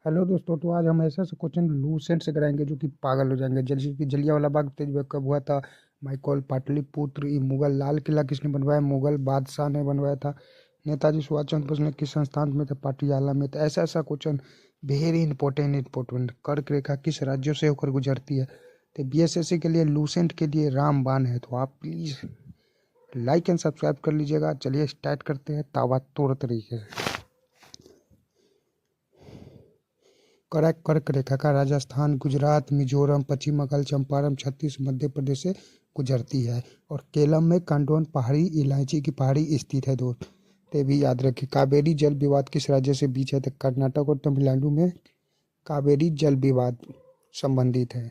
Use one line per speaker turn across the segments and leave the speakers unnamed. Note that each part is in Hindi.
हेलो दोस्तों। तो आज हम ऐसे ऐसे क्वेश्चन लूसेंट से कराएंगे जो कि पागल हो जाएंगे। जैसे कि जलियांवाला बाग कब हुआ था, माइकल पाटलिपुत्र, ये मुगल लाल किला किसने बनवाया, मुगल बादशाह ने बनवाया था, नेताजी सुभाष चंद्र बोस ने किस संस्थान में थे, पाटियाला में। तो ऐसा ऐसा क्वेश्चन वेरी इंपॉर्टेंट। कर्क रेखा किस राज्यों से होकर गुजरती है। तो बीएसएससी के लिए लूसेंट के लिए रामबाण है। तो आप प्लीज़ लाइक एंड सब्सक्राइब कर लीजिएगा। चलिए स्टार्ट करते हैं ताबा तोड़ तरीके से। कर्क रेखा का राजस्थान, गुजरात, मिजोरम, पश्चिम बंगाल, चंपारण, छत्तीसगढ़, मध्य प्रदेश से गुजरती है। और केलम में कांडोन पहाड़ी इलायची की पहाड़ी स्थित है दोस्त। ते भी याद रखिए। कावेरी जल विवाद किस राज्य से बीच है। तो कर्नाटक और तमिलनाडु में कावेरी जल विवाद संबंधित है।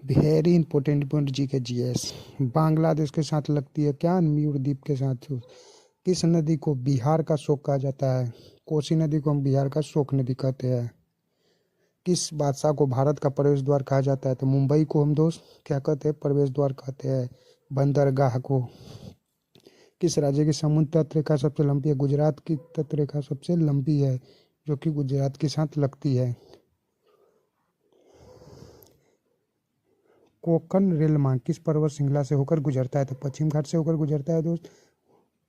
वेरी इंपॉर्टेंट पॉइंट जी के जीएस। बांग्लादेश के साथ लगती है क्या, म्यूर द्वीप के साथ। किस नदी को बिहार का शोक कहा जाता है। कोसी नदी को हम बिहार का शोक नदी कहते हैं। किस बादशाह को भारत का प्रवेश द्वार कहा जाता है। तो मुंबई को हम दोस्त क्या कहते हैं, प्रवेश द्वार कहते हैं, बंदरगाह को। किस राज्य की समुद्र तट रेखा सबसे लंबी है। गुजरात की तट रेखा सबसे लंबी है जो कि गुजरात के साथ लगती है। कोंकण रेल मार्ग किस पर्वत श्रृंखला से होकर गुजरता है। तो पश्चिम घाट से होकर गुजरता है दोस्त।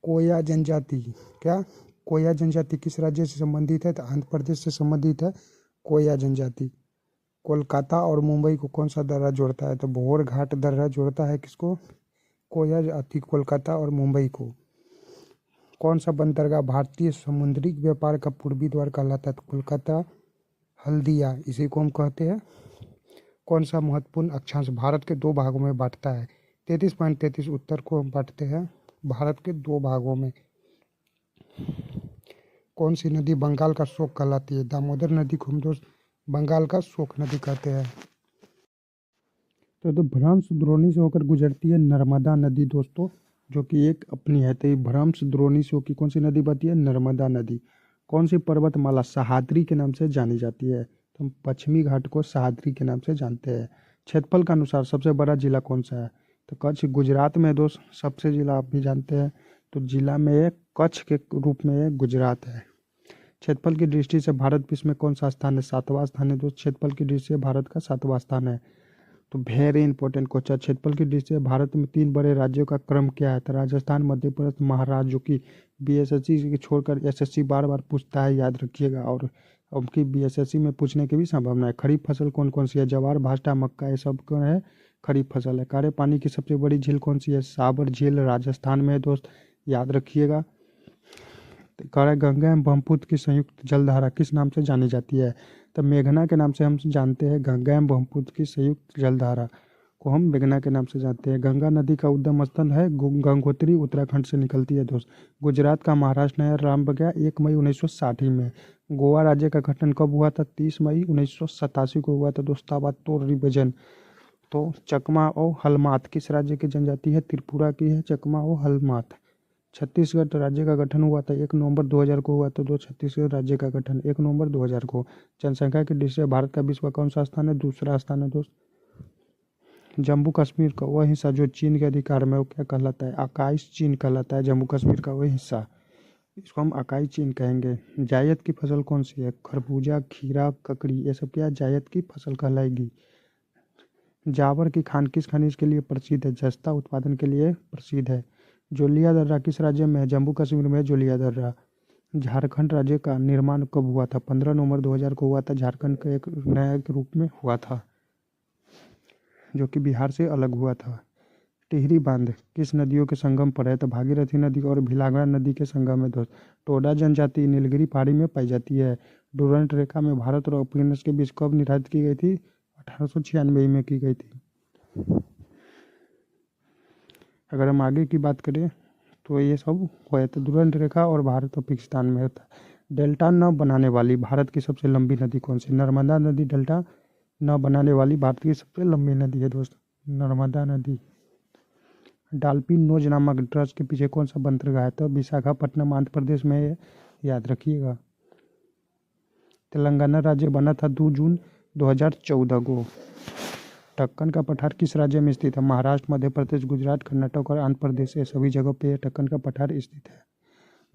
कोया जनजाति क्या, कोया जनजाति किस राज्य से संबंधित है। तो आंध्र प्रदेश से संबंधित है कोया जनजाति। कोलकाता और मुंबई को कौन सा दर्रा जोड़ता है। तो भोर घाट दर्रा जोड़ता है किसको, कोया जाति, कोलकाता और मुंबई को। कौन सा बंदरगाह भारतीय समुद्री व्यापार का पूर्वी द्वार कहलाता है। तो कोलकाता हल्दिया, इसी को हम कहते हैं। कौन सा महत्वपूर्ण अक्षांश भारत के दो भागों में बांटता है। 33.33 उत्तर को हम बांटते हैं भारत के दो भागों में। कौन सी नदी बंगाल का शोक कहलाती है। दामोदर नदी को हम दोस्त बंगाल का शोक नदी कहते हैं। तो भ्रंश द्रोणी से होकर गुजरती है नर्मदा नदी दोस्तों, जो कि एक अपनी है। तो ये भ्रंश द्रोणी से होकर कौन सी नदी बहती है, नर्मदा नदी। कौन सी पर्वतमाला सह्याद्री के नाम से जानी जाती है। तो हम पश्चिमी घाट को सह्याद्री के नाम से जानते हैं। क्षेत्रफल के अनुसार सबसे बड़ा जिला कौन सा है। तो कच्छ गुजरात में दोस्त सबसे जिला आप भी जानते हैं। तो जिला में कच्छ के रूप में गुजरात है। क्षेत्रफल की दृष्टि से भारत विश्व में कौन सा स्थान है, सातवां स्थान है दोस्त। क्षेत्रफल की दृष्टि से भारत का सातवां स्थान है। तो वेरी इंपॉर्टेंट क्वेश्चन। क्षेत्रफल की दृष्टि से भारत में 3 बड़े राज्यों का क्रम क्या है। तो राजस्थान, मध्य प्रदेश, महाराष्ट्र, जो कि बीएसएससी छोड़कर एसएससी बार बार पूछता है, याद रखिएगा। और अब की बीएसएससी में पूछने की भी संभावना है। खरीफ फसल कौन कौन सी है, जवार, भाष्टा, मक्का, ये सब कौन है, खरीफ फसल है। खारे पानी की सबसे बड़ी झील कौन सी है, साबर झील राजस्थान में है दोस्त, याद रखिएगा। गंगा एवं ब्रह्मपुत्र की संयुक्त जलधारा किस नाम से जानी जाती है। तब मेघना के नाम से हम जानते हैं। गंगा एवं ब्रह्मपुत्र की संयुक्त जलधारा को हम मेघना के नाम से जानते हैं। गंगा नदी का उद्गम स्थल है गंगोत्री, उत्तराखंड से निकलती है दोस्त। गुजरात का महाराष्ट्र नहर आरंभ गया 1 मई 1960 में। गोवा राज्य का गठन कब हुआ था, 30 मई 1987 को हुआ था दोस्त। ताबड़तोड़ रिविजन। तो चकमा और हलमात किस राज्य की जनजाति है, त्रिपुरा की है चकमा और हलमात। छत्तीसगढ़ राज्य का गठन हुआ था 1 नवंबर 2000 को हुआ था। छत्तीसगढ़ राज्य का गठन 1 नवंबर 2000 को। जनसंख्या की दृष्टि से भारत का विश्व का कौन सा स्थान है, दूसरा स्थान है दोस्त। जम्मू कश्मीर का वह हिस्सा जो चीन के अधिकार में, वो क्या कहलाता है, अकाई चीन कहलाता है। जम्मू कश्मीर का वह हिस्सा, इसको हम अकाई चीन कहेंगे। जायद की फसल कौन सी है, खरबूजा, खीरा, ककड़ी, ये सब क्या जायद की फसल कहलाएगी। जावर की खान किस खनिज के लिए प्रसिद्ध है, जस्ता उत्पादन के लिए प्रसिद्ध है। जोलिया दर्रा किस राज्य में है, जम्मू कश्मीर में जोलिया दर्रा। झारखंड राज्य का निर्माण कब हुआ था, 15 नवंबर 2000 को हुआ था। झारखंड का एक नया के रूप में हुआ था, जो कि बिहार से अलग हुआ था। टिहरी बांध किस नदियों के संगम पर है, तो भागीरथी नदी और भिलागड़ा नदी के संगम में दोस्त। टोडा जनजाति नीलगिरी पहाड़ी में पाई जाती है। डुरंट रेखा में भारत और अफगानिस्तान के बीच कब निर्धारित की गई थी, 1896 में की गई थी। अगर हम आगे की बात करें तो ये सब हुआ तो डुरंट रेखा और भारत और पाकिस्तान में होता है। डेल्टा न बनाने वाली भारत की सबसे लंबी नदी कौन सी, नर्मदा नदी। डेल्टा न बनाने वाली भारत की सबसे लंबी नदी है दोस्त, नर्मदा नदी। डाल्फिन नोज नामक ड्रग्स के पीछे कौन सा बंदरगाह है, तो विशाखापट्टनम आंध्र प्रदेश में है, याद रखिएगा। तेलंगाना राज्य बना था 2 जून 2014 को। टक्कन का पठार किस राज्य में स्थित है, महाराष्ट्र, मध्य प्रदेश, गुजरात, कर्नाटक और आंध्र प्रदेश, ये सभी जगहों पे टक्कन का पठार स्थित है।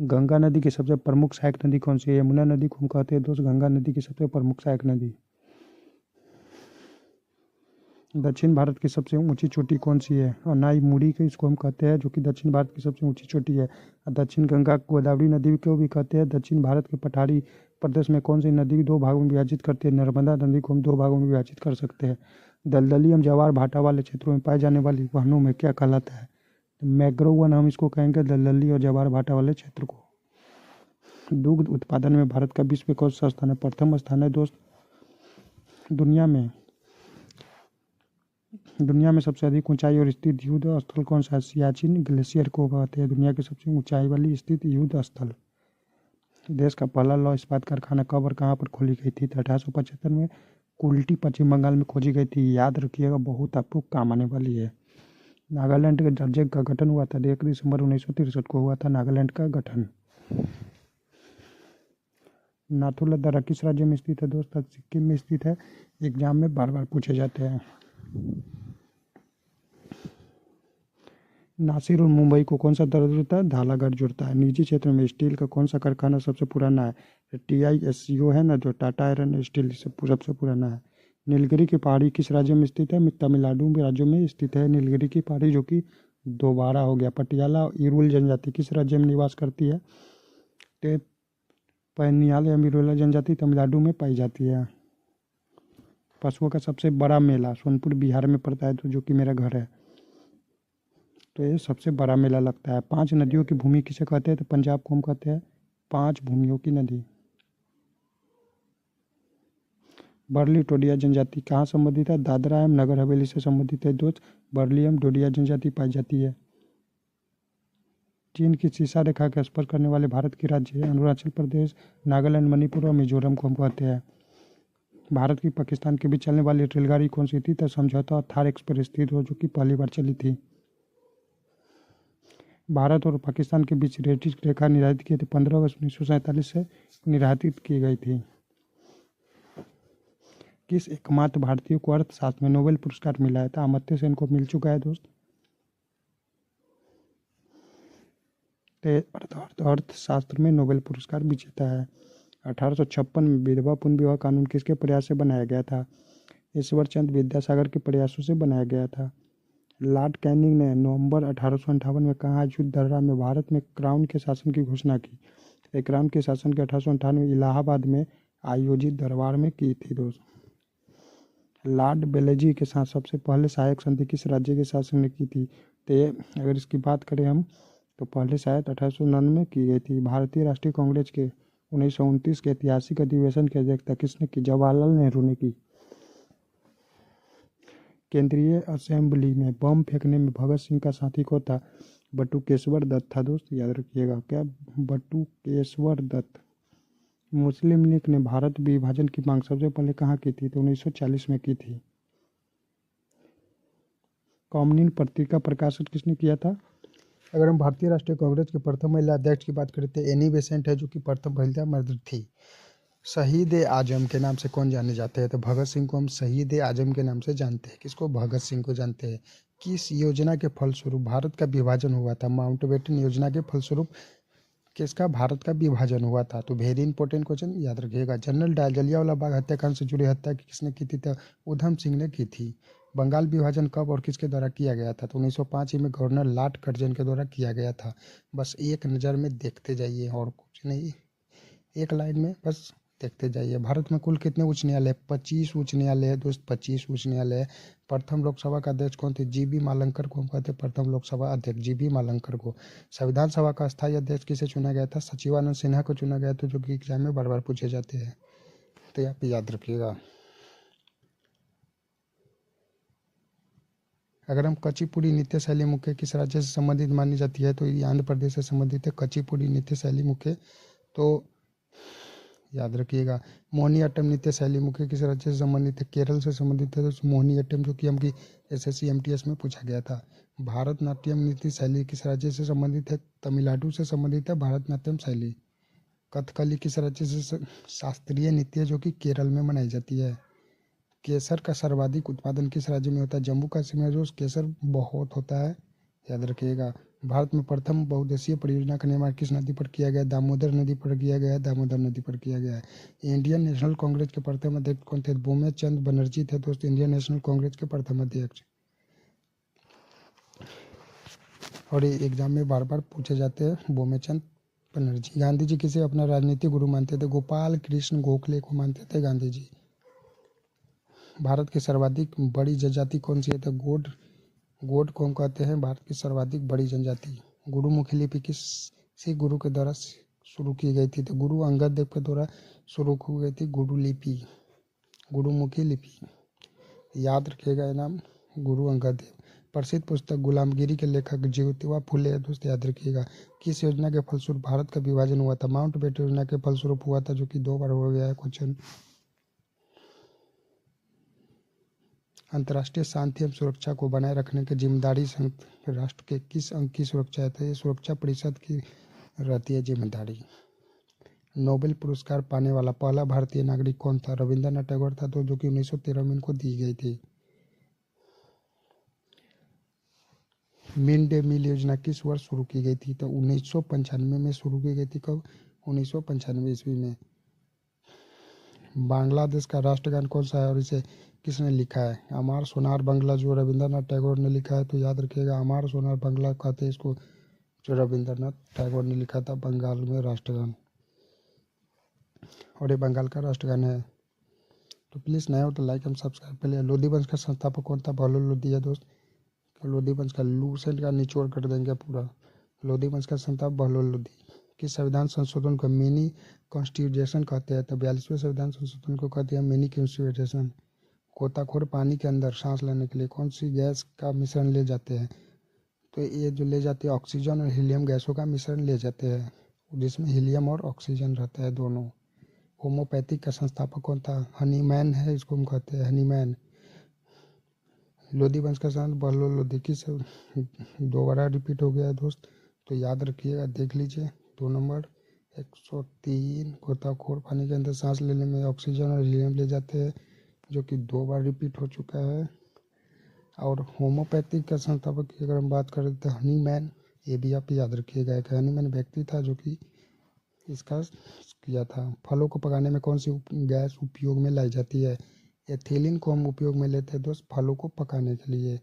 गंगा नदी की सबसे प्रमुख सहायक नदी कौन सी है? यमुना नदी को हम कहते हैं दोस्त गंगा नदी की सबसे प्रमुख सहायक नदी। दक्षिण भारत की सबसे ऊंची चोटी कौन सी है? अनाई मुड़ी के इसको हम कहते हैं, जो कि दक्षिण भारत की सबसे ऊंची चोटी है। दक्षिण गंगा गोदावरी नदी को भी कहते हैं। दक्षिण भारत के पठारी प्रदेश में कौन सी नदी दो भागों में विभाजित करती है? नर्मदा नदी को हम दो भागों में विभाजित कर सकते हैं। दलदली एवं ज्वार भाटा वाले क्षेत्रों में पाए जाने वाली वनों में क्या कहलाता है? मैंग्रोव वन हम इसको कहेंगे, दलदली और ज्वार भाटा वाले क्षेत्र को। दुग्ध उत्पादन में भारत का विश्व में कौन सा स्थान है? प्रथम स्थान है दोस्त। दुनिया में सबसे अधिक ऊंचाई और स्थित युद्ध स्थल कौन सा है? सियाचिन ग्लेशियर को कहते हैं दुनिया की सबसे ऊंचाई वाली स्थित युद्ध स्थल। देश का पहला लौह इस्पात कारखाना कब और कहाँ पर खोली गई थी? 1875 में कुल्टी पश्चिम बंगाल में खोजी गई थी। याद रखिएगा, बहुत आपको काम आने वाली है। नागालैंड के राज्य का गठन हुआ था 1 दिसंबर 1963 को हुआ था नागालैंड का गठन। नाथुला दर्रा किस राज्य में स्थित है दोस्त? सिक्किम में स्थित है। एग्जाम में बार बार पूछे जाते हैं। नासिर और मुंबई को कौन सा दर्रा जोड़ता है? धालागढ़ जोड़ता है। निजी क्षेत्र में स्टील का कौन सा कारखाना सबसे पुराना है? TISCO है ना, जो टाटा आयरन स्टील सबसे पुराना है। नीलगिरी की पहाड़ी किस राज्य में स्थित है? तमिलनाडु राज्य में स्थित है नीलगिरी की पहाड़ी, जो कि दोबारा हो गया। पटियाला इरुल जनजाति किस राज्य में निवास करती है? पैनियाल या मिरोला जनजाति तमिलनाडु में पाई जाती है। पशुओं का सबसे बड़ा मेला सोनपुर बिहार में पड़ता है, तो जो कि मेरा घर है, तो ये सबसे बड़ा मेला लगता है। 5 नदियों की भूमि किसे कहते हैं? तो पंजाब को हम कहते हैं 5 भूमियों की नदी। बर्ली टोडिया जनजाति कहाँ संबंधित है? दादरा एवं नगर हवेली से संबंधित है दोस्त। बर्ली एवं टोडिया जनजाति पाई जाती है। चीन की सीसा रेखा के स्पर्श करने वाले भारत के राज्य है अरुणाचल प्रदेश, नागालैंड, मणिपुर और मिजोरम को हम कहते हैं। भारत की पाकिस्तान के बीच चलने वाली रेलगाड़ी कौन सी थी? तो समझौता थार एक्सप्रेस थी, जो कि पहली बार चली थी। भारत और पाकिस्तान के बीच रेड रेखा निर्धारित की थी 15 अगस्त 1947 से निर्धारित की गई थी। किस एकमात्र भारतीय को अर्थशास्त्र में नोबेल पुरस्कार मिला है? था अमर्त्य सेन को मिल चुका है दोस्त। अर्थशास्त्र में नोबेल पुरस्कार विजेता है। 1856 में विधवा पुनर्विवाह विवाह कानून किसके प्रयास से बनाया गया था? ईश्वर चंद्र विद्यासागर के प्रयासों से बनाया गया था। लॉर्ड कैनिंग ने नवंबर 1858 में कहाँ युद्ध दर्रा में भारत में क्राउन के शासन की घोषणा की? क्राउन के शासन के 1858 में इलाहाबाद में आयोजित दरबार में की थी दोस्त। लॉर्ड बेलेजी के साथ सबसे पहले सहायक संधि किस राज्य के शासन ने की थी? तो अगर इसकी बात करें हम, तो पहले शायद 1899 में की गई थी। भारतीय राष्ट्रीय कांग्रेस के 1929 के ऐतिहासिक अधिवेशन की अध्यक्षता किसने की? जवाहरलाल नेहरू ने की। केंद्रीय असेंबली में बम फेंकने में भगत सिंह का साथी कौन था? बटुकेश्वर दत्त था दोस्त, याद रखिएगा। क्या? बटुकेश्वर दत्त। मुस्लिम लीग ने भारत विभाजन की मांग सबसे पहले कहाँ की थी? तो 1940 में की थी। कम्युनिस्ट पत्रिका प्रकाशित किसने किया था? अगर हम भारतीय राष्ट्रीय कांग्रेस के प्रथम महिला अध्यक्ष की बात करें तो एनी बेसेंट है, जो कि प्रथम महिला मर्द थी। शहीद आजम के नाम से कौन जाने जाते हैं? तो भगत सिंह को हम शहीद आजम के नाम से जानते हैं। किसको? भगत सिंह को जानते हैं। किस योजना के फलस्वरूप भारत का विभाजन हुआ था? माउंटबेटन योजना के फलस्वरूप किसका भारत का विभाजन हुआ था? तो वेरी इंपॉर्टेंट क्वेश्चन, याद रखिएगा। जनरल डायर जलियांवाला बाग हत्याकांड से जुड़ी हत्या किसने की थी? तो उधम सिंह ने की थी। बंगाल विभाजन कब और किसके द्वारा किया गया था? तो 1905 में गवर्नर लॉर्ड कर्जन के द्वारा किया गया था। बस एक नज़र में देखते जाइए और कुछ नहीं, एक लाइन में बस देखते जाइए। भारत में कुल कितने उच्च न्यायालय? 25 उच्च न्यायालय है दोस्त, 25 उच्च न्यायालय है। प्रथम लोकसभा का अध्यक्ष कौन थे? जीबी मालंकर को हम कहते हैं प्रथम लोकसभा अध्यक्ष, जीबी मालंकर को। संविधान सभा का स्थायी अध्यक्ष किसे चुना गया था? सचिवानंद सिन्हा को चुना गया था, जो कि एग्जाम में बार बार पूछे जाते हैं, तो आप याद रखिएगा। अगर हम कुचिपुड़ी नृत्य शैली मुख्य किस राज्य से संबंधित मानी जाती है? तो ये आंध्र प्रदेश से संबंधित है कुचिपुड़ी नृत्य शैली मुख्य, तो याद रखिएगा। मोहिनीअट्टम नृत्य शैली मुख्य किस राज्य से संबंधित है? केरल से संबंधित है तो मोहिनीअट्टम, जो कि हमकी SSC MTS में पूछा गया था। भारतनाट्यम नृत्य शैली किस राज्य से संबंधित है? तमिलनाडु से संबंधित है भारतनाट्यम शैली। कथकली किस राज्य से शास्त्रीय नृत्य, जो कि केरल में मनाई जाती है। केसर का सर्वाधिक उत्पादन किस राज्य में होता है? जम्मू कश्मीर में जो केसर बहुत होता है, याद रखिएगा। भारत में प्रथम बहुउद्देशीय परियोजना का निर्माण किस नदी पर किया गया? दामोदर नदी पर किया गया है। दामोदर नदी पर किया गया है। इंडियन नेशनल कांग्रेस के प्रथम अध्यक्ष कौन थे? भूमे चंद बनर्जी थे दोस्त इंडियन नेशनल कांग्रेस के प्रथम अध्यक्ष। और ये एग्जाम में बार बार पूछे जाते हैं भूमे चंद बनर्जी। गांधी जी किसे अपना राजनीतिक गुरु मानते थे? गोपाल कृष्ण गोखले को मानते थे गांधी जी। भारत की सर्वाधिक बड़ी जनजाति कौन सी है? तो गोड को हम कहते हैं भारत की सर्वाधिक बड़ी जनजाति। गुरुमुखी लिपि किस गुरु के द्वारा शुरू की गई थी? तो गुरु अंगद देव के द्वारा शुरू की गई थी गुरुमुखी लिपि। याद रखिएगा नाम गुरु अंगद देव। प्रसिद्ध पुस्तक गुलामगिरी के लेखक ज्योतिबा फुले है दोस्त, याद रखिएगा। किस योजना के फलस्वरूप भारत का विभाजन हुआ था? माउंटबेटन योजना के फलस्वरूप हुआ था, जो कि 2 बार हो गया है क्वेश्चन। अंतर्राष्ट्रीय शांति एवं सुरक्षा को बनाए रखने की जिम्मेदारी संयुक्त राष्ट्र के किस अंग की सुरक्षा है? तो ये सुरक्षा परिषद की रहती है जिम्मेदारी। नोबेल पुरस्कार पाने वाला पहला भारतीय नागरिक कौन था? रविंद्रनाथ टैगोर था, तो जो कि 1913 में इनको दी गई थी। मिड डे मील योजना किस वर्ष शुरू की गई थी? तो 1995 में शुरू की गई थी। कब? 1995 ईस्वी में। बांग्लादेश का राष्ट्रगान कौन सा है और इसे किसने लिखा है? अमार सोनार बांग्ला, जो रविंद्रनाथ टैगोर ने लिखा है। तो याद रखिएगा अमार सोनार बांग्ला कहते हैं इसको, जो रविंद्रनाथ टैगोर ने लिखा था बंगाल में राष्ट्रगान। और ये बंगाल का राष्ट्रगान है। तो प्लीज़ नया हो तो लाइक एंड सब्सक्राइब कर लिया। लोधी वंश का संस्थापक कौन था? बहलोल लोधी है दोस्त। लोधी वंश का लूसेंट का निचोड़ कर देंगे पूरा। लोधी वंश का संस्थापक बहलोल लोधी। किस संविधान संशोधन को मिनी कॉन्स्टिट्यूशन कहते हैं? तो 42वें संविधान संशोधन को कहते हैं मिनी कॉन्स्टिट्यूशन। गोताखोर पानी के अंदर सांस लेने के लिए कौन सी गैस का मिश्रण ले जाते हैं? तो ये जो ले जाते हैं ऑक्सीजन और हीलियम गैसों का मिश्रण ले जाते हैं, जिसमें हीलियम और ऑक्सीजन रहता है दोनों। होम्योपैथिक का संस्थापक कौन था? हनीमैन है, इसको हम कहते हैं हनीमैन। लोधी वंश का संत बहलोल लोधी। किस 2 बार रिपीट हो गया है दोस्त, तो याद रखिएगा, देख लीजिए 2 नंबर 103। गोताखोर पानी के अंदर सांस लेने में ऑक्सीजन और हीलियम ले जाते हैं, जो कि 2 बार रिपीट हो चुका है। और होम्योपैथिक का संस्थापक की अगर हम बात करें तो हनीमैन, ये भी आप याद रखिएगा। एक हनीमैन व्यक्ति था जो कि इसका किया था। फलों को पकाने में कौन सी गैस उपयोग में लाई जाती है? एथिलीन को हम उपयोग में लेते हैं दोस्त फलों को पकाने के लिए।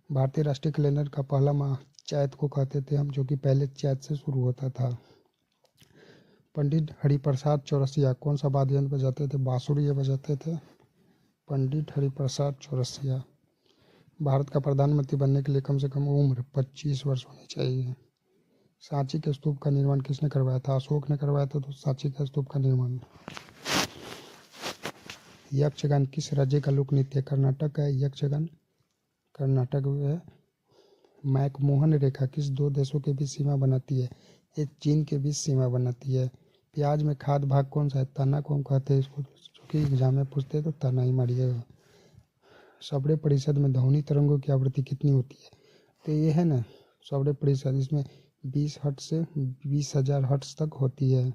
भारतीय राष्ट्रीय कैलेंडर का पहला माह चैत को कहते थे हम, जो कि पहले चैत से शुरू होता था। पंडित हरिप्रसाद चौरसिया कौन सा वाद्य यंत्र बजाते थे? बांसुरी बजाते थे पंडित हरिप्रसाद चौरसिया। भारत का प्रधानमंत्री बनने के लिए कम से कम उम्र 25 वर्ष होनी चाहिए। सांची के स्तूप का निर्माण किसने करवाया था? अशोक ने करवाया था। तो सांची के स्तूप का निर्माण। यक्षगान किस राज्य का लोक नृत्य है? कर्नाटक है यक्षगान, कर्नाटक है। मैकमोहन रेखा किस 2 देशों के बीच सीमा बनाती है? ये चीन के बीच सीमा बनाती है। प्याज में खाद भाग कौन सा है? तना को हम कहते हैं इसको, जो कि एग्जाम में पूछते हैं तो तना ही मारिएगा। सब्रे परिषद में ध्वनि तरंगों की आवृत्ति कितनी होती है? तो ये है ना सब्रे परिषद, इसमें 20 हर्ट्ज से 20,000 हर्ट्ज तक होती है,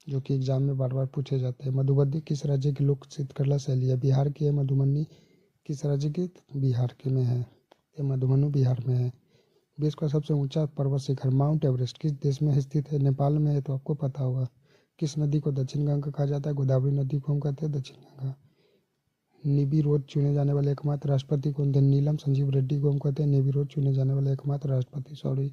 जो कि एग्जाम में बार बार पूछे जाते हैं। मधुबनी किस राज्य की लोक चित्रकला शैली है? बिहार की है। मधुबनी किस राज्य की? बिहार के में है। ये मधुबनी बिहार में है। विश्व का सबसे ऊंचा पर्वत शिखर माउंट एवरेस्ट किस देश में स्थित है? नेपाल में है, तो आपको पता होगा। किस नदी को दक्षिण गंगा कहा जाता है? गोदावरी नदी को हम कहते हैं दक्षिण गंगा। निर्विरोध चुने जाने वाले एकमात्र राष्ट्रपति कौन थे? नीलम संजीव रेड्डी को हम कहते हैं निर्विरोध चुने जाने वाले एकमात्र राष्ट्रपति।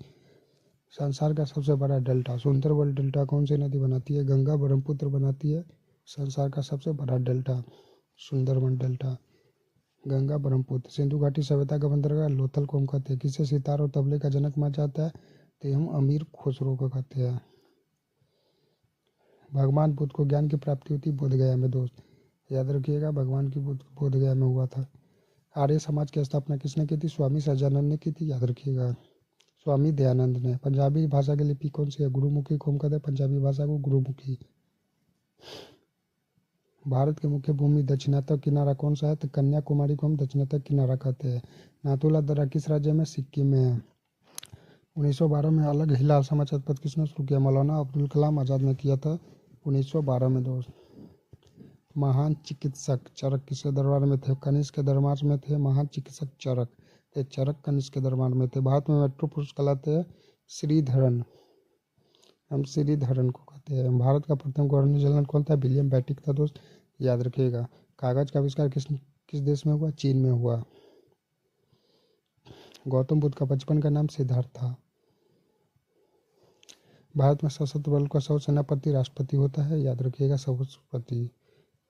संसार का सबसे बड़ा डेल्टा सुंदरबन डेल्टा कौन सी नदी बनाती है? गंगा ब्रह्मपुत्र बनाती है संसार का सबसे बड़ा डेल्टा सुंदरबन डेल्टा, गंगा ब्रह्मपुत्र। सिंधु घाटी सभ्यता का बंदरगाह लोथल को हम कहते हैं। किसे सितार और तबले का जनक माना जाता है? तो हम अमीर खुसरो को कहते हैं। भगवान बुद्ध को ज्ञान की प्राप्ति हुई थी बोधगया में दोस्त, याद रखिएगा भगवान की बुद्ध बोधगया में हुआ था। आर्य समाज की स्थापना किसने की थी? स्वामी सहजानंद ने की थी, याद रखिएगा स्वामी दयानंद ने। पंजाबी भाषा की लिपि कौन सी है? गुरुमुखी को हम कहते हैं पंजाबी भाषा को गुरुमुखी। भारत के मुख्य भूमि दक्षिणातक किनारा कौन सा है? तो कन्याकुमारी को हम दक्षिणातक किनारा कहते हैं। नाथुला दर्रा किस राज्य में? सिक्किम में है। 1912 में अलग हिलाल समाचार पत्र किसने शुरू किया? मौलाना अब्दुल कलाम आज़ाद ने किया था 1912 में दोस्त। महान चिकित्सक चरक किसके दरबार में थे? कनिष्क के दरबार में थे महान चिकित्सक चरक। ये चरक कनिष्क के दरबार में थे। भारत में मेट्रो पुरुष कहलाते हैं श्रीधरन, हम श्रीधरन को कहते हैं। भारत का प्रथम गवर्नर जनरल कौन था? विलियम बेंटिक था दोस्त, याद रखिएगा। कागज का आविष्कार किस देश में हुआ? चीन में हुआ। गौतम बुद्ध का बचपन का नाम सिद्धार्थ था। भारत में सशस्त्र बल का सर्व सेनापति राष्ट्रपति होता है, याद रखिएगा सभापति।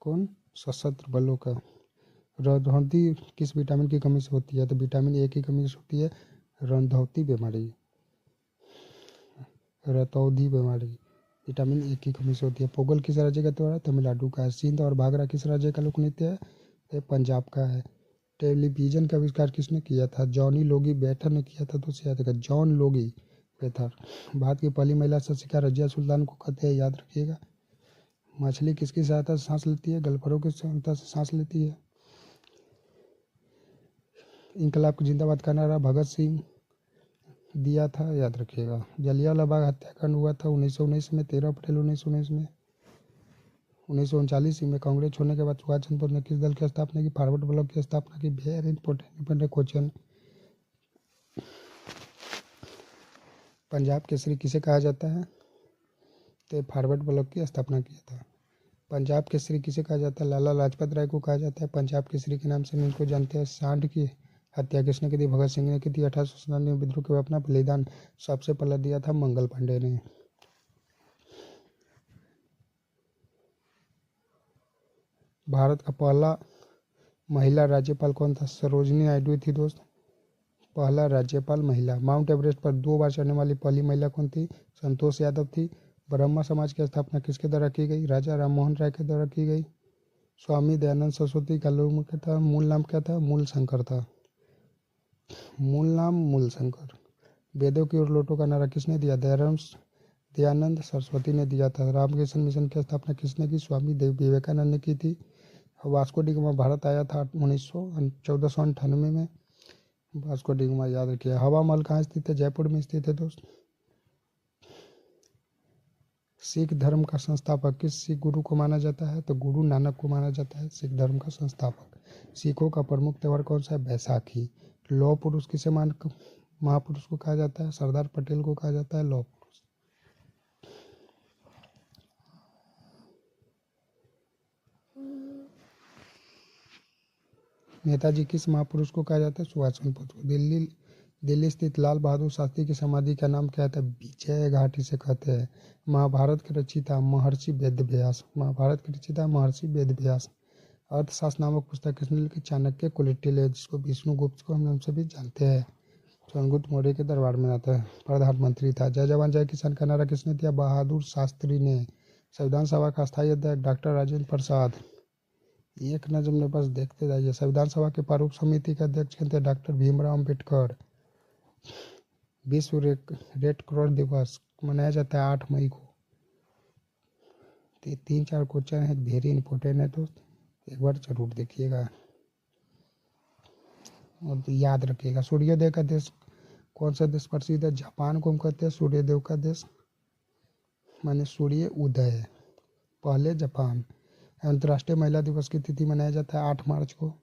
कौन? सशस्त्र बलों का। रंधौती किस विटामिन की कमी से होती है? तो विटामिन ए की कमी से होती है रंधौती बीमारी, रतौंधी बीमारी विटामिन ए की कमी से होती है। पोगल किस राज्य का त्योहार है? तमिलनाडु का है। सिंध और भागरा किस राज्य का लोक नृत्य है? ये पंजाब का है। टेलीविजन का आविष्कार किसने किया था? जॉनी लोगी बेथर ने किया था, तो याद रखिएगा जॉन लोगी बेथर। भारत की पहली महिला शासिका रजिया सुल्तान को कहते हैं, याद रखिएगा। मछली किसकी सहायता से सांस लेती है? गल्फरों की सहायता से सांस लेती है। इनकलाब को जिंदाबाद का नारा भगत सिंह दिया था, याद रखिएगा। जलियांवाला बाग हत्याकांड हुआ था 1919 में, 13 अप्रैल 1919 में। 1939 में कांग्रेस छोड़ने के बाद सुभाष चंद्र बोस ने किस दल की स्थापना की? फॉरवर्ड ब्लॉक की स्थापना की। Very important question. Punjab Kesari किसे कहा जाता है? तो फॉरवर्ड ब्लॉक की स्थापना किया था। पंजाब केसरी किसे कहा जाता है? लाला लाजपत राय को कहा जाता है पंजाब केसरी के नाम से इनको जानते हैं। सांड की हत्या किसने की थी? भगत सिंह ने की थी। 1897 में विद्रोह के अपना बलिदान सबसे पहले दिया था मंगल पांडे ने। भारत का पहला महिला राज्यपाल कौन था? सरोजिनी नायडू थी दोस्त, पहला राज्यपाल महिला। माउंट एवरेस्ट पर 2 बार चढ़ने वाली पहली महिला कौन थी? संतोष यादव थी। ब्रह्मा समाज की स्थापना किसके द्वारा की गई? राजा राममोहन राय के द्वारा की गई। स्वामी दयानंद सरस्वती का मूल नाम क्या था? मूल शंकर था। मूल नाम मूल शंकर। वेदों की ओर लौटो का नारा किसने दिया? दयानंद सरस्वती ने दिया था। रामकृष्ण मिशन की स्थापना किसने की? स्वामी विवेकानंद ने की थी। वास्को डी गामा भारत आया था 1498 में। वास्को डी गामा याद रखिए। हवा महल कहाँ स्थित है? जयपुर में स्थित है दोस्त। सिख धर्म का संस्थापक किस सिख गुरु को माना जाता है? तो गुरु नानक को माना जाता है सिख धर्म का संस्थापक। सिखों का प्रमुख त्योहार कौन सा है? बैसाखी। लौह पुरुष किसे महापुरुष को कहा जाता है? सरदार पटेल को कहा जाता है लौह पुरुष। नेताजी किस महापुरुष को कहा जाता है? सुभाष चंद्र बोस को। दिल्ली स्थित लाल बहादुर शास्त्री की समाधि का नाम क्या था? विजय घाटी से कहते हैं। महाभारत के रचयिता महर्षि वेदव्यास। महाभारत के रचयिता महर्षि वेदव्यास। अर्थशास्त्र नामक पुस्तक किसने लिखी? चाणक्य कौटिल्य, जिसको विष्णुगुप्त को हम नाम से भी जानते हैं। चंद्रगुप्त मौर्य के दरबार में आता है। प्रधानमंत्री था। जय जवान जय किसान का नारा किसने दिया? बहादुर शास्त्री ने। संविधान सभा का स्थायी अध्यक्ष डॉक्टर राजेंद्र प्रसाद। एक नजर में बस देखते जाइए। संविधान सभा के प्रारूप समिति के अध्यक्ष थे डॉक्टर भीमराव अम्बेडकर। विश्व रेड क्रॉस दिवस मनाया जाता है 8 मई को। 3-4 क्वेश्चन है, वेरी इंपॉर्टेंट है दोस्त, एक बार जरूर देखिएगा और याद रखिएगा। सूर्योदय का देश कौन सा देश प्रसिद्ध है? जापान को हम कहते हैं सूर्यदेव का देश, माने सूर्य उदय। पहले जापान। अंतर्राष्ट्रीय महिला दिवस की तिथि मनाया जाता है 8 मार्च को।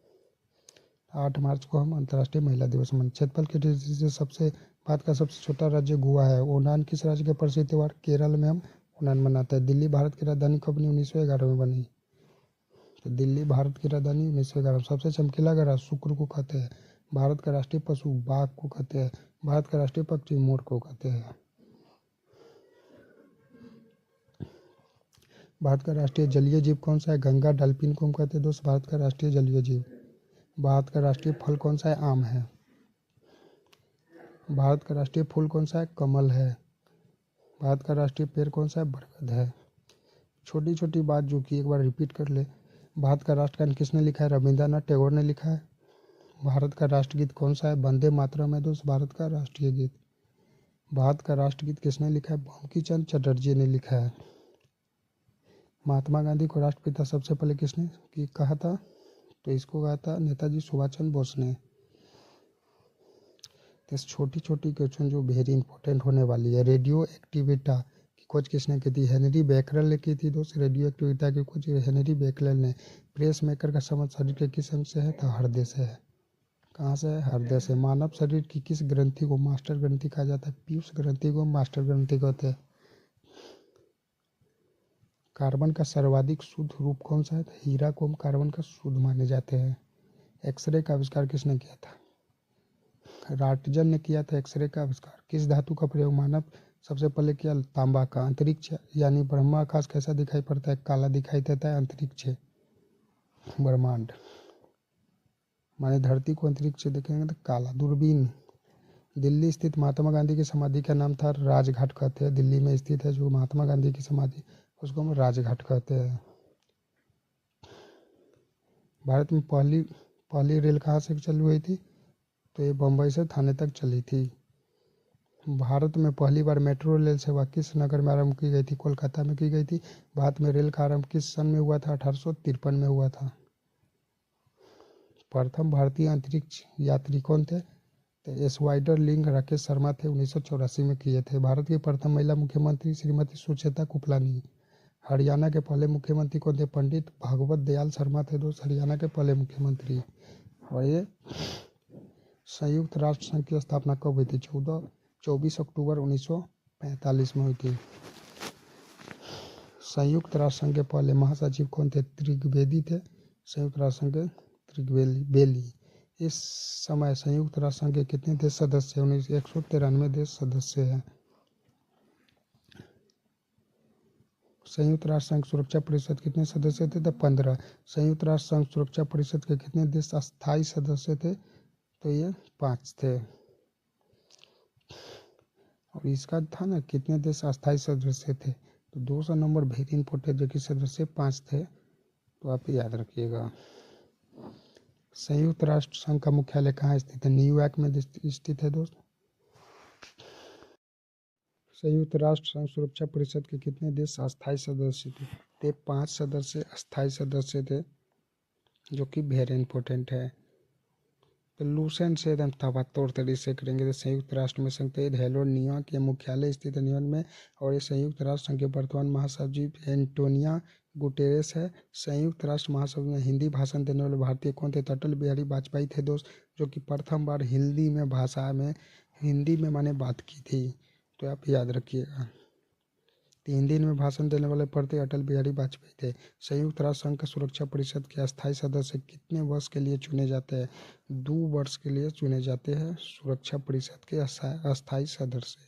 8 मार्च को हम अंतर्राष्ट्रीय महिला दिवस मनाते। क्षेत्रफल की दृष्टि से भारत का सबसे छोटा राज्य गोवा है। ओनान किस राज्य का प्रसिद्ध त्योहार? केरल में हम ओनान मनाते हैं। दिल्ली भारत की राजधानी कब बनी? 1911 में बनी। तो दिल्ली भारत की राजधानी 1911। सबसे चमकीला ग्रह शुक्र को कहते हैं। भारत का राष्ट्रीय पशु बाघ को कहते हैं। भारत का राष्ट्रीय पक्षी मोर को कहते हैं। भारत का राष्ट्रीय जलीय जीव कौन सा है? गंगा डॉल्फिन को हम कहते हैं दोस्त भारत का राष्ट्रीय जलीय जीव। भारत का राष्ट्रीय फल कौन सा है? आम है। भारत का राष्ट्रीय फूल कौन सा है? कमल है। भारत का राष्ट्रीय पेड़ कौन सा है? बरगद है। छोटी छोटी बात जो कि एक बार रिपीट कर ले। भारत का राष्ट्रगान किसने लिखा है? रविंद्रनाथ टैगोर ने लिखा है। भारत का राष्ट्रगीत कौन सा है? वंदे मातरम है दोस्त भारत का राष्ट्रीय गीत। भारत का राष्ट्रगीत किसने लिखा है? बंकिम चंद्र चटर्जी ने लिखा है। महात्मा गांधी को राष्ट्रपिता सबसे पहले किसने कहा था? तो इसको कहा था नेताजी सुभाष चंद्र बोस ने। तो छोटी छोटी क्वेश्चन जो वेरी इंपॉर्टेंट होने वाली है। रेडियो एक्टिविटा की खोज किसने की थी? हेनरी बेकरल ने की थी दोस्त। रेडियो एक्टिविटा की खोज हेनरी बेकरल ने। प्रेस मेकर का संबंध शरीर के किस अंग से है? तो हृदय से है। कहाँ से है? हृदय से। मानव शरीर की किस ग्रंथि को मास्टर ग्रंथि कहा जाता है? पीयूष ग्रंथि को मास्टर ग्रंथि कहते हैं। कार्बन का सर्वाधिक शुद्ध रूप कौन सा है? तो हीरा को हम कार्बन का शुद्ध माने जाते हैं। एक्सरे का आविष्कार किसने किया था? राटजन ने किया था एक्सरे का आविष्कार। किस धातु का प्रयोग मानव सबसे पहले किया? तांबा का। अंतरिक्ष यानी ब्रह्माकाश कैसा दिखाई पड़ता है? काला दिखाई देता है अंतरिक्ष ब्रह्मांड। माने धरती को अंतरिक्ष से देखेंगे तो काला। दूरबीन। दिल्ली स्थित महात्मा गांधी की समाधि का नाम था? राजघाट कहते हैं। दिल्ली में स्थित है जो महात्मा गांधी की समाधि, उसको हम राजघाट कहते हैं। भारत में पहली रेल कहाँ से चालू हुई थी? तो ये बम्बई से थाने तक चली थी। भारत में पहली बार मेट्रो रेल सेवा किस नगर में आरंभ की गई थी? कोलकाता में की गई थी। भारत में रेल का आरंभ किस सन में हुआ था? 1853 में हुआ था। प्रथम भारतीय अंतरिक्ष यात्री कौन थे? तो एस वाइडरलिंग राकेश शर्मा थे। 1984 में किए थे। भारत की प्रथम महिला मुख्यमंत्री श्रीमती सुचेता कुपलानी। हरियाणा के पहले मुख्यमंत्री कौन थे? पंडित भगवत दयाल शर्मा थे दोस्त, हरियाणा के पहले मुख्यमंत्री। और ये संयुक्त राष्ट्र संघ की स्थापना कब हुई थी? 24 अक्टूबर 1945 में हुई थी। संयुक्त राष्ट्र संघ के पहले महासचिव कौन थे? त्रिवेदी थे। संयुक्त राष्ट्र संघ के त्रिवेदी। इस समय संयुक्त राष्ट्र संघ के कितने देश सदस्य हैं? 193 देश सदस्य हैं। संयुक्त राष्ट्र संघ सुरक्षा परिषद कितने सदस्य थे? तो 15। संयुक्त राष्ट्र संघ सुरक्षा परिषद के कितने देश अस्थायी सदस्य थे? तो ये 5 थे। और इसका था ना कितने देश अस्थायी सदस्य थे? तो 200 नंबर वेरी इंपॉर्टेंट, जो कि सदस्य 5 थे, तो आप याद रखिएगा। संयुक्त राष्ट्र संघ का मुख्यालय कहाँ स्थित है? न्यूयॉर्क में स्थित है दोस्त। संयुक्त राष्ट्र संघ सुरक्षा परिषद के कितने देश अस्थायी सदस्य थे? तो 5 सदस्य अस्थायी सदस्य थे, जो कि वेरी इंपॉर्टेंट है। तो लूसेंट से एकदम ताबड़तोड़ तरीके से करेंगे। तो संयुक्त राष्ट्र में संघ हेलो न्यूयॉर्क के मुख्यालय स्थित है न्यूयॉर्क में। और ये संयुक्त राष्ट्र संघ के वर्तमान महासचिव एंटोनियो गुटेरेस है। संयुक्त राष्ट्र महासभा में हिंदी भाषण देने वाले भारतीय कौन थे? तो अटल बिहारी वाजपेयी थे दोस्त, जो कि प्रथम बार हिंदी में माने बात की थी। तो आप याद रखिएगा। तो हिंदी में भाषण देने वाले प्रति अटल बिहारी वाजपेयी थे। संयुक्त राष्ट्र संघ का सुरक्षा परिषद के अस्थायी सदस्य कितने वर्ष के लिए चुने जाते हैं? 2 वर्ष के लिए चुने जाते हैं सुरक्षा परिषद के अस्थायी सदस्य।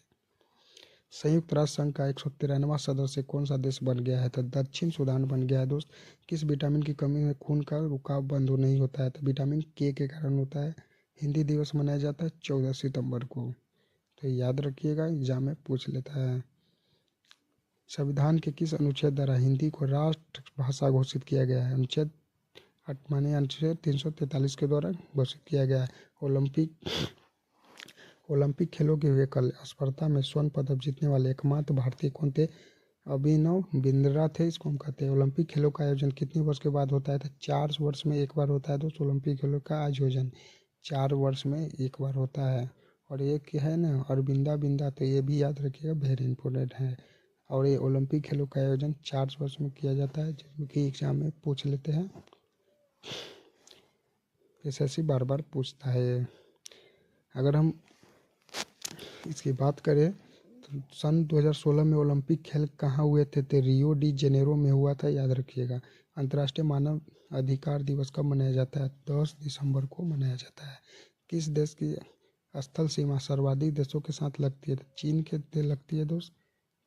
संयुक्त राष्ट्र संघ का 193वां सदस्य कौन सा देश बन गया है? तो दक्षिण सूडान बन गया है दोस्त। किस विटामिन की कमी में खून का रुकाव बंद नहीं होता है? तो विटामिन के कारण होता है। हिंदी दिवस मनाया जाता है 14 सितंबर को। तो याद रखिएगा, एग्जाम में पूछ लेता है। संविधान के किस अनुच्छेद द्वारा हिंदी को राष्ट्र भाषा घोषित किया गया है? अनुच्छेद 343 के द्वारा घोषित किया गया है। ओलंपिक खेलों की हुई कल स्पर्धा में स्वर्ण पदक जीतने वाले एकमात्र भारतीय कौन थे? अभिनव बिंद्रा थे। इसको हम कहते हैं। ओलंपिक खेलों का आयोजन कितने वर्ष के बाद होता है? तो 4 वर्ष में एक बार होता है दोस्तों। ओलंपिक खेलों का आयोजन 4 वर्ष में एक बार होता है। और एक है ना अरविंदा बिंदा, तो ये भी याद रखिएगा, वेरी इंपॉर्टेंट है। और ये ओलंपिक खेलों का आयोजन 4 वर्ष में किया जाता है, जिसमें एग्जाम में पूछ लेते हैं। एसएससी बार बार पूछता है। अगर हम इसकी बात करें तो सन 2016 में ओलंपिक खेल कहाँ हुए थे? तो रियो डी जेनेरो में हुआ था, याद रखिएगा। अंतर्राष्ट्रीय मानव अधिकार दिवस कब मनाया जाता है? 10 दिसंबर को मनाया जाता है। किस देश की स्थल सीमा सर्वाधिक देशों के साथ लगती है? तो चीन के लगती है दोस्त,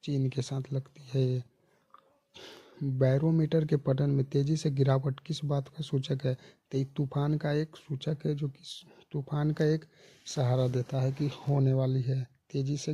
चीन के साथ लगती है ये। बैरोमीटर के पठन में तेजी से गिरावट किस बात का सूचक है? तो तूफान का एक सूचक है, जो कि तूफान का एक सहारा देता है कि होने वाली है तेजी से